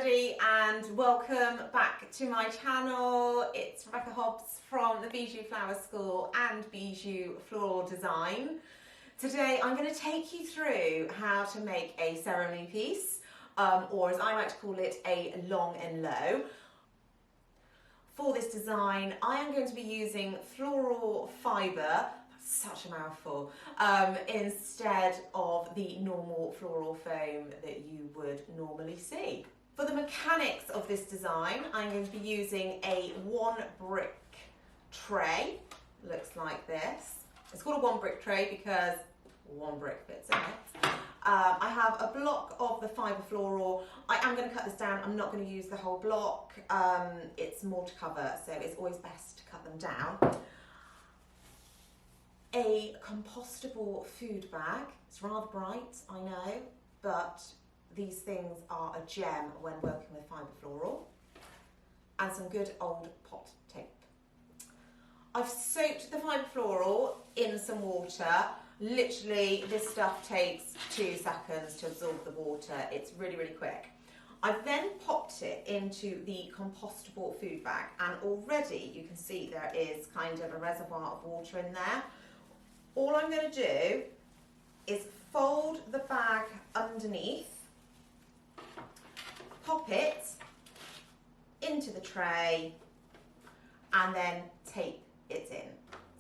everybody and welcome back to my channel. It's Rebecca Hobbs from the Bijou Flower School and Bijou Floral Design. Today I'm going to take you through how to make a ceremony piece, or as I like to call it, a long and low. For this design I am going to be using floral fibre, such a mouthful, instead of the normal floral foam that you would normally see. For the mechanics of this design, I'm going to be using a 1 brick tray. Looks like this. It's called a 1 brick tray because 1 brick fits in it. I have a block of the fibre floral. I am going to cut this down. I'm not going to use the whole block. It's more to cover, so it's always best to cut them down. A compostable food bag. It's rather bright, I know, but these things are a gem when working with fibre floral. And some good old pot tape. I've soaked the fibre floral in some water. Literally, this stuff takes 2 seconds to absorb the water. It's really, really quick. I've then popped it into the compostable food bag, and already you can see there is kind of a reservoir of water in there. All I'm going to do is fold the bag underneath, pop it into the tray, and then tape it in.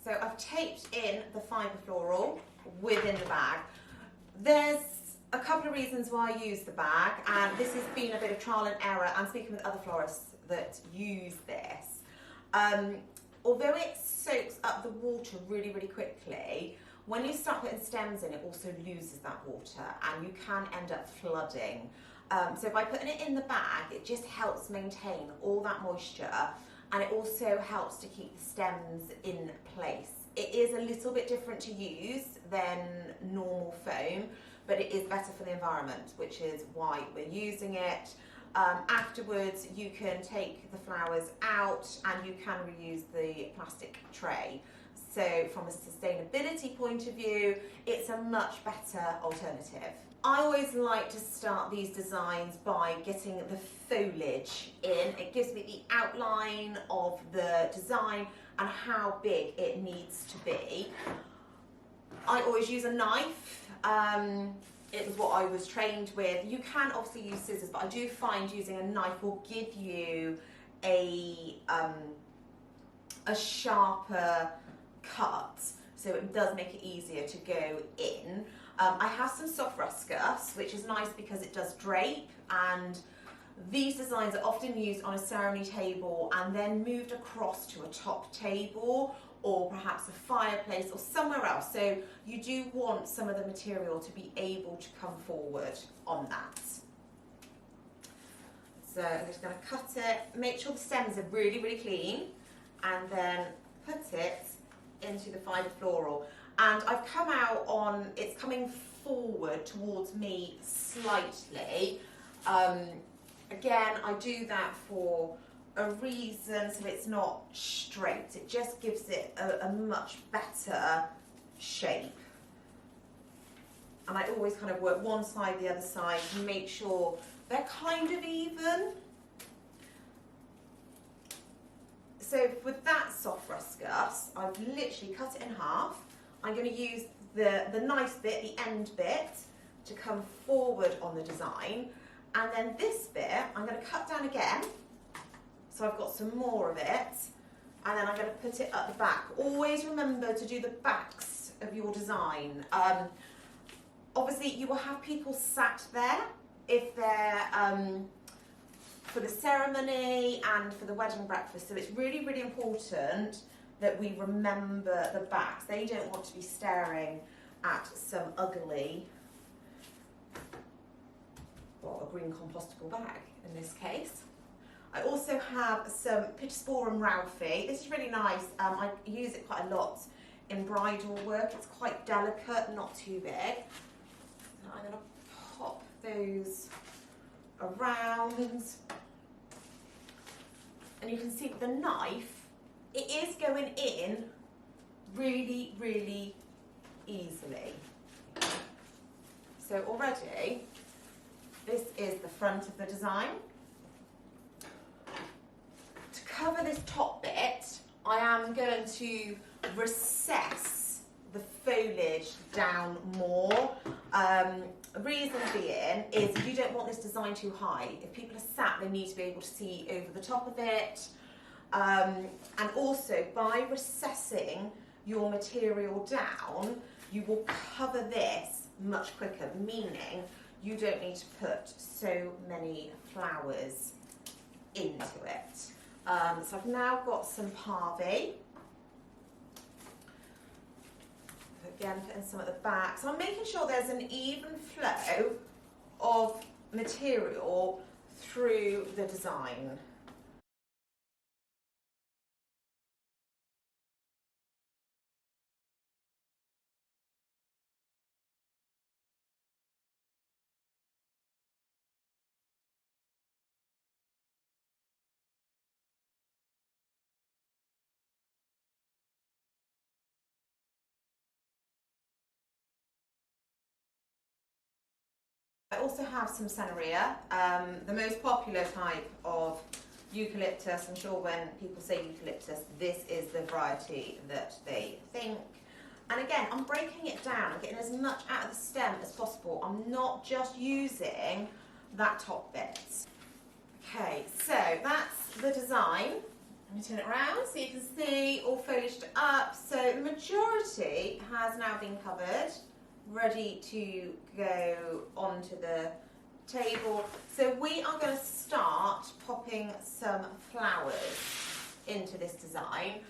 So I've taped in the fibre floral within the bag. There's a couple of reasons why I use the bag, and this has been a bit of trial and error. I'm speaking with other florists that use this. Although it soaks up the water really, really quickly, when you start putting stems in, it also loses that water and you can end up flooding. So by putting it in the bag, it just helps maintain all that moisture, and it also helps to keep the stems in place. It is a little bit different to use than normal foam, but it is better for the environment, which is why we're using it. Afterwards, you can take the flowers out and you can reuse the plastic tray. So from a sustainability point of view, it's a much better alternative. I always like to start these designs by getting the foliage in. It gives me the outline of the design and how big it needs to be. I always use a knife. It was what I was trained with. You can obviously use scissors, but I do find using a knife will give you a sharper cut, so it does make it easier to go in. I have some soft ruscus, which is nice because it does drape, and these designs are often used on a ceremony table and then moved across to a top table, or perhaps a fireplace or somewhere else. So you do want some of the material to be able to come forward on that. So I'm just going to cut it, make sure the stems are really, really clean, and then put it into the fibre floral. And I've come out on, it's coming forward towards me slightly. Again, I do that for a reason, so it's not straight. It just gives it a much better shape. And I always kind of work one side, the other side, and make sure they're kind of even. So with that soft ruscus, I've literally cut it in half. I'm going to use the nice bit, the end bit, to come forward on the design. And then this bit, I'm going to cut down again. So I've got some more of it, and then I'm going to put it at the back. Always remember to do the backs of your design. Obviously, you will have people sat there if they're for the ceremony and for the wedding breakfast. So it's really, really important that we remember the backs. They don't want to be staring at some ugly, well, a green compostable bag in this case. I also have some Pittosporum Ralphie. This is really nice. I use it quite a lot in bridal work. It's quite delicate, not too big. So I'm going to pop those around. And you can see with the knife, it is going in really, really easily. So already, this is the front of the design. cover this top bit, I am going to recess the foliage down more. Reason being is you don't want this design too high. If people are sat, they need to be able to see over the top of it. And also, by recessing your material down, you will cover this much quicker, meaning you don't need to put so many flowers into it. So I've now got some parvy. Again, putting some at the back. So I'm making sure there's an even flow of material through the design. I also have some Centeria, the most popular type of eucalyptus. I'm sure when people say eucalyptus, this is the variety that they think. And again, I'm breaking it down. I'm getting as much out of the stem as possible. I'm not just using that top bit. Okay, so that's the design. Let me turn it around so you can see all foliaged up. So the majority has now been covered, ready to go onto the table. So we are going to start popping some flowers into this design.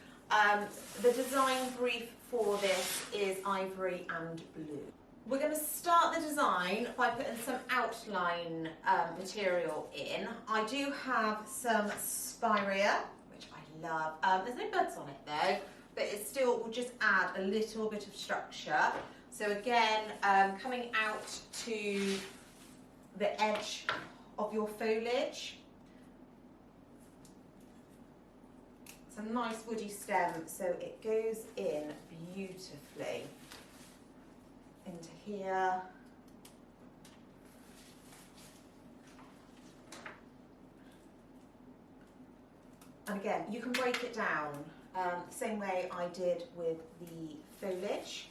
The design brief for this is ivory and blue. We're going to start the design by putting some outline material in. I do have some spirea, which I love. There's no buds on it though, but it still will just add a little bit of structure. So again, coming out to the edge of your foliage. It's a nice woody stem, so it goes in beautifully into here. And again, you can break it down the same way I did with the foliage.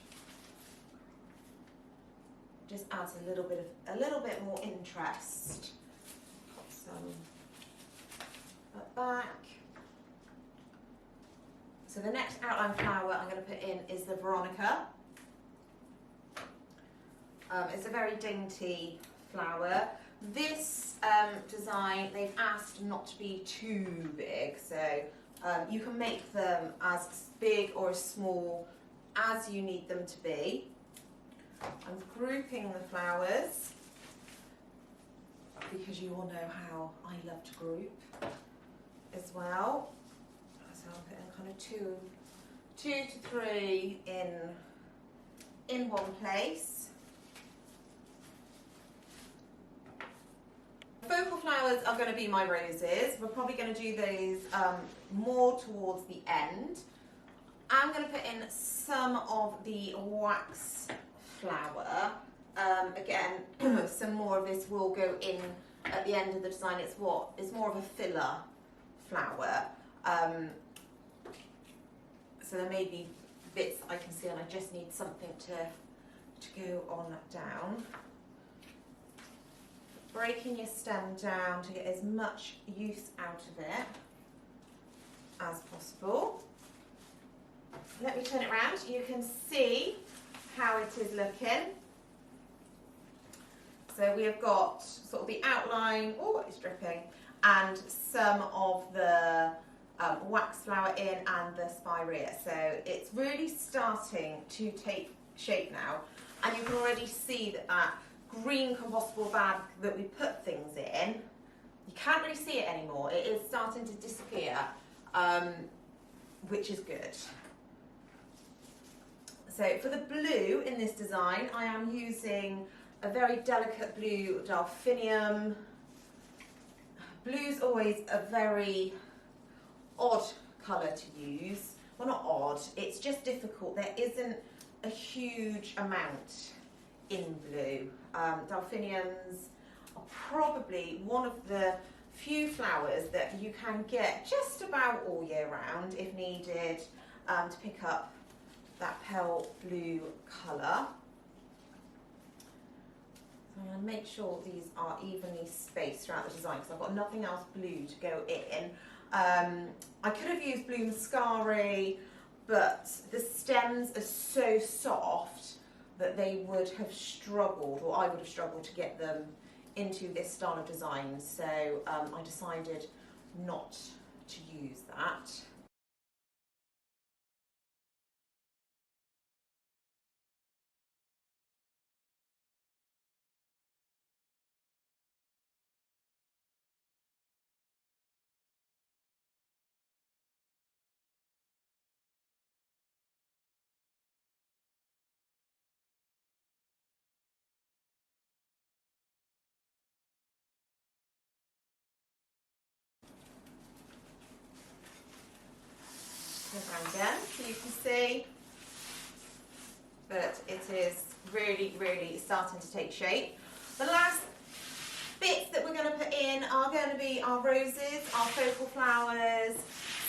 Just adds a little bit more interest. Pop some at back. So the next outline flower I'm going to put in is the Veronica. It's a very dainty flower. This design, they've asked not to be too big, so you can make them as big or as small as you need them to be. I'm grouping the flowers because you all know how I love to group as well. So I'm putting kind of two to three in one place. Focal flowers are going to be my roses. We're probably going to do those more towards the end. I'm going to put in some of the wax flower. Again, some more of this will go in at the end of the design. It's more of a filler flower. So there may be bits I can see and I just need something to go on down. Breaking your stem down to get as much use out of it as possible. Let me turn it around. You can see how it is looking. So we have got sort of the outline, oh it's dripping, and some of the wax flower in and the spirea. So it's really starting to take shape now, and you can already see that green compostable bag that we put things in, you can't really see it anymore. It is starting to disappear, which is good. So for the blue in this design, I am using a very delicate blue Delphinium. Blue's always a very odd colour to use. Well, not odd, it's just difficult. There isn't a huge amount in blue. Delphiniums are probably one of the few flowers that you can get just about all year round if needed, to pick up that pale blue colour. So I'm going to make sure these are evenly spaced throughout the design because I've got nothing else blue to go in. I could have used blue mascara, but the stems are so soft that they would have struggled, or I would have struggled to get them into this style of design. So I decided not to use that. Around again so you can see that it is really starting to take shape. The last bits that we're going to put in are going to be our roses, our focal flowers,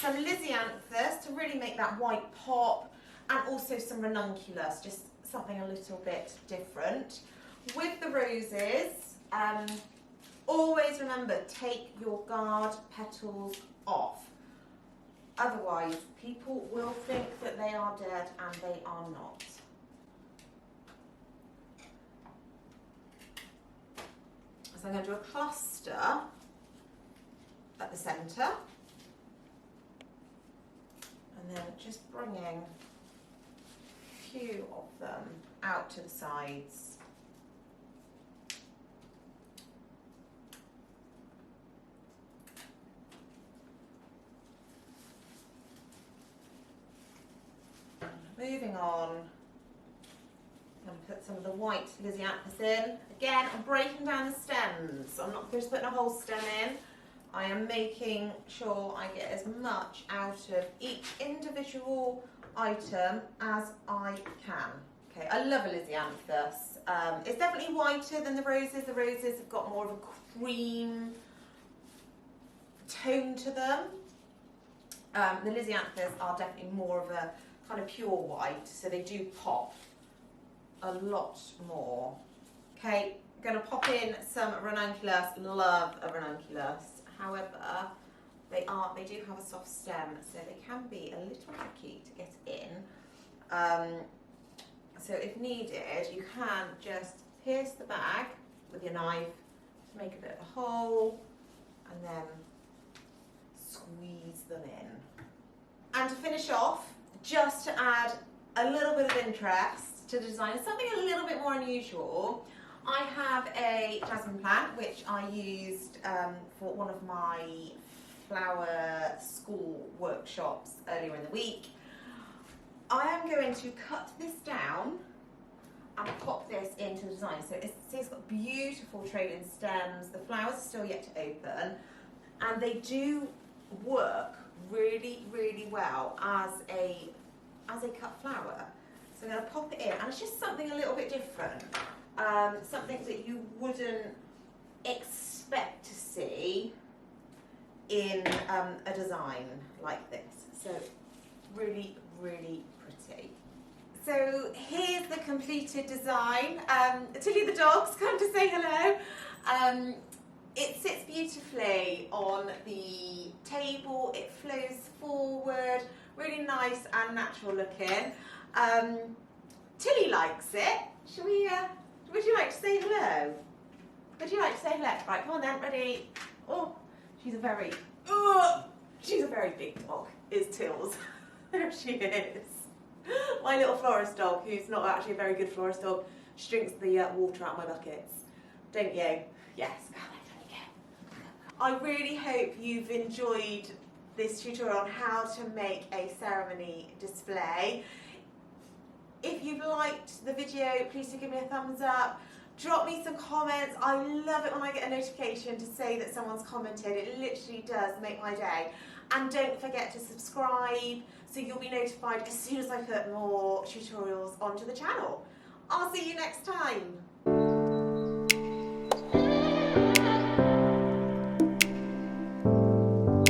some Lisianthus to really make that white pop, and also some Ranunculus, just something a little bit different. With the roses, always remember, take your guard petals off. Otherwise, people will think that they are dead and they are not. So I'm going to do a cluster at the centre, and then just bringing a few of them out to the sides. Moving on, I'm going to put some of the white Lisianthus in. Again, I'm breaking down the stems. I'm not just putting a whole stem in. I am making sure I get as much out of each individual item as I can. Okay, I love a Lisianthus. It's definitely whiter than the roses. The roses have got more of a cream tone to them. The Lisianthus are definitely more of a kind of pure white, so they do pop a lot more. Okay, I'm going to pop in some Ranunculus. Love a Ranunculus. However, they do have a soft stem, so they can be a little tricky to get in. So if needed, you can just pierce the bag with your knife to make a bit of a hole, and then squeeze them in. And to finish off, just to add a little bit of interest to the design, something a little bit more unusual, I have a jasmine plant which I used for one of my flower school workshops earlier in the week. I am going to cut this down and pop this into the design. So it's got beautiful trailing stems, the flowers are still yet to open, and they do work really well as a cut flower. So I'm going to pop it in, and it's just something a little bit different, something that you wouldn't expect to see in a design like this. So really pretty. So here's the completed design. Tilly the dog's come to say hello. It sits beautifully on the table, it flows forward, really nice and natural looking. Tilly likes it. Shall we, would you like to say hello? Would you like to say hello? Right, come on then, ready? Oh, she's a very big dog, is Tills. There she is. My little florist dog, who's not actually a very good florist dog, she drinks the water out of my buckets. Don't you? Yes. I really hope you've enjoyed this tutorial on how to make a ceremony display. If you've liked the video, please do give me a thumbs up. Drop me some comments. I love it when I get a notification to say that someone's commented. It literally does make my day. And don't forget to subscribe so you'll be notified as soon as I put more tutorials onto the channel. I'll see you next time.